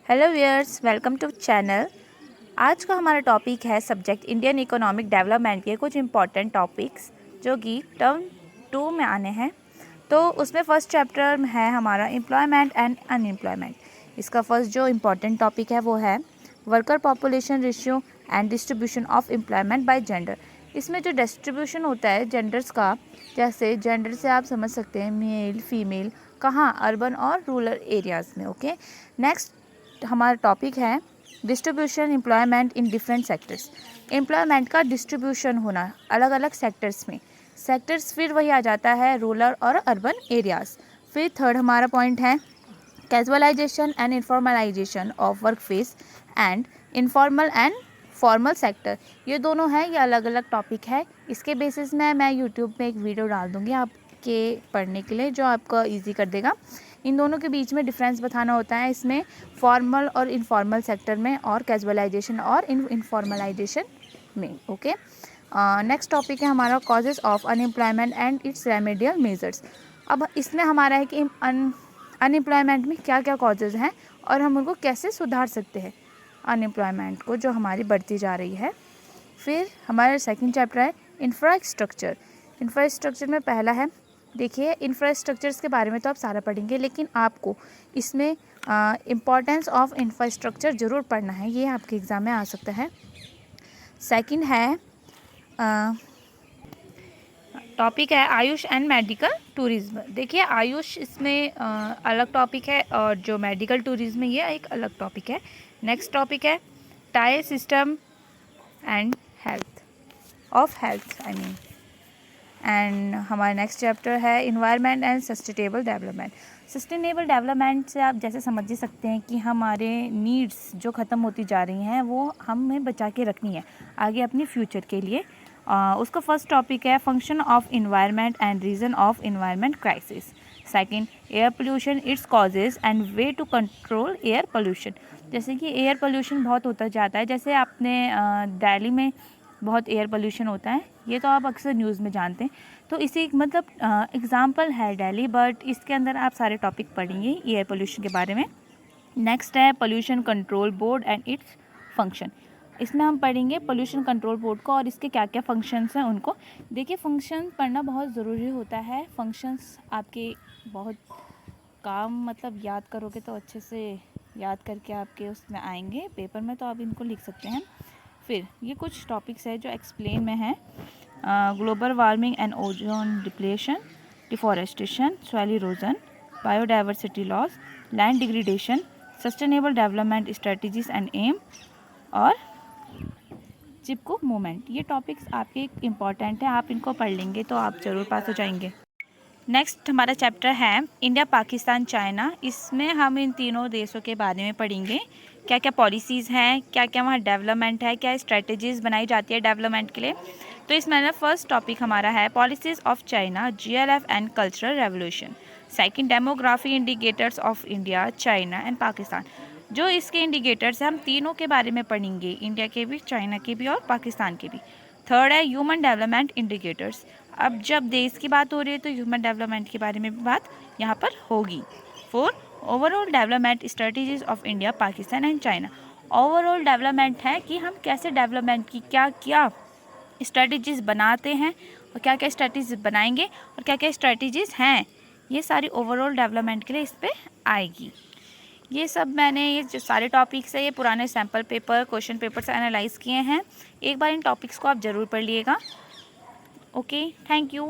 Hello viewers, welcome to channel. आज का हमारा टॉपिक है सब्जेक्ट इंडियन इकोनॉमिक डेवलपमेंट के कुछ इंपॉर्टेंट टॉपिक्स जो कि टर्म 2 में आने हैं। तो उसमें फर्स्ट चैप्टर है हमारा एम्प्लॉयमेंट एंड अनएम्प्लॉयमेंट। इसका फर्स्ट जो इम्पॉर्टेंट टॉपिक है वो है worker population ratio and distribution of employment bye gender. इसमें जो डिस्ट्रीब्यूशन होता है जेंडर्स का, जैसे जेंडर से आप समझ सकते हैं मेल फीमेल, कहाँ अर्बन और रूरल एरियाज़ में। ओके, नेक्स्ट हमारा टॉपिक है distribution employment in different sectors. Employment का डिस्ट्रीब्यूशन होना अलग अलग सेक्टर्स में। सेक्टर्स फिर वही आ जाता है रूरल और अर्बन एरियाज़। फिर थर्ड हमारा पॉइंट है casualisation and informalisation of work face and informal and formal sector. ये दोनों हैं, ये अलग अलग टॉपिक है। इसके बेसिस में मैं यूट्यूब में एक वीडियो डाल दूँगी आपके पढ़ने के लिए, जो आपको ईजी कर देगा। इन दोनों के बीच में डिफरेंस बताना होता है इसमें, फॉर्मल और इनफॉर्मल सेक्टर में, और कैजुअलाइजेशन और इनफॉर्मलाइजेशन में। ओके, नेक्स्ट टॉपिक है हमारा causes of unemployment and it's remedial measures. अब इसमें हमारा है कि अनएम्प्लॉयमेंट में क्या क्या कॉजेज़ हैं और हम उनको कैसे सुधार सकते हैं, अनएम्प्लॉयमेंट को जो हमारी बढ़ती जा रही है। फिर हमारा सेकंड चैप्टर है इंफ्रास्ट्रक्चर। इंफ्रास्ट्रक्चर में पहला है, देखिए इंफ्रास्ट्रक्चर्स के बारे में तो आप सारा पढ़ेंगे, लेकिन आपको इसमें इम्पॉर्टेंस ऑफ इंफ्रास्ट्रक्चर ज़रूर पढ़ना है, ये आपके एग्ज़ाम में आ सकता है। सेकंड है टॉपिक है आयुष एंड मेडिकल टूरिज्म। देखिए आयुष इसमें अलग टॉपिक है और जो मेडिकल टूरिज्म है ये एक अलग टॉपिक है। नेक्स्ट टॉपिक है tier system and health of health and हमारा नेक्स्ट चैप्टर है environment and sustainable development. Sustainable development से आप जैसे समझ ही सकते हैं कि हमारे नीड्स जो ख़त्म होती जा रही हैं वो हमें बचा के रखनी है आगे अपनी फ्यूचर के लिए। उसका फर्स्ट टॉपिक है function of environment and reason of environment crisis. Second air pollution, its causes and way to control air pollution. जैसे कि एयर पोल्यूशन बहुत होता जाता है, जैसे आपने दिल्ली में बहुत एयर पोल्यूशन होता है, ये तो आप अक्सर न्यूज़ में जानते हैं। तो इसी मतलब एग्ज़ाम्पल है दिल्ली, बट इसके अंदर आप सारे टॉपिक पढ़ेंगे एयर पोल्यूशन के बारे में। नेक्स्ट है pollution control board and its function. इसमें हम पढ़ेंगे पोल्यूशन कंट्रोल बोर्ड को और इसके क्या क्या फंक्शंस हैं उनको। देखिए फंक्शन पढ़ना बहुत ज़रूरी होता है। फंक्शंस आपके बहुत काम मतलब याद करोगे तो अच्छे से याद करके आपके उसमें आएंगे पेपर में, तो आप इनको लिख सकते हैं। फिर ये कुछ टॉपिक्स है जो एक्सप्लेन में हैं, global warming and ozone depletion, deforestation, soil erosion, biodiversity loss, land degradation, sustainable development strategies and um, और चिपको मूवमेंट। ये टॉपिक्स आपके इम्पॉर्टेंट हैं, आप इनको पढ़ लेंगे तो आप ज़रूर पास हो जाएंगे। नेक्स्ट हमारा चैप्टर है इंडिया पाकिस्तान चाइना। इसमें हम इन तीनों देशों के बारे में पढ़ेंगे, क्या क्या पॉलिसीज़ हैं, क्या क्या वहाँ डेवलपमेंट है, क्या स्ट्रेटजीज़ बनाई जाती है डेवलपमेंट के लिए। तो इसमें ना फर्स्ट टॉपिक हमारा है policies of China, GLF and cultural revolution. Second demography indicators of India, China and Pakistan. जो इसके इंडिकेटर्स हैं हम तीनों के बारे में पढ़ेंगे, इंडिया के भी, चाइना के भी और पाकिस्तान के भी। थर्ड है ह्यूमन डेवलपमेंट इंडिकेटर्स। अब जब देश की बात हो रही है तो ह्यूमन डेवलपमेंट के बारे में भी बात यहाँ पर होगी। Fourth overall development strategies of India, Pakistan and China. Overall development है कि हम कैसे डेवलपमेंट की क्या क्या स्ट्रेटजीज़ बनाते हैं और क्या क्या स्ट्रेटजीज बनाएंगे और क्या क्या स्ट्रेटजीज़ हैं, ये सारी ओवरऑल डेवलपमेंट के लिए इस पर आएगी। ये सब मैंने ये जो सारे टॉपिक्स है ये पुराने सैम्पल पेपर क्वेश्चन पेपर से एनालाइज़ किए हैं। एक बार इन टॉपिक्स को आप ज़रूर पढ़ लिएगा। Okay, thank you.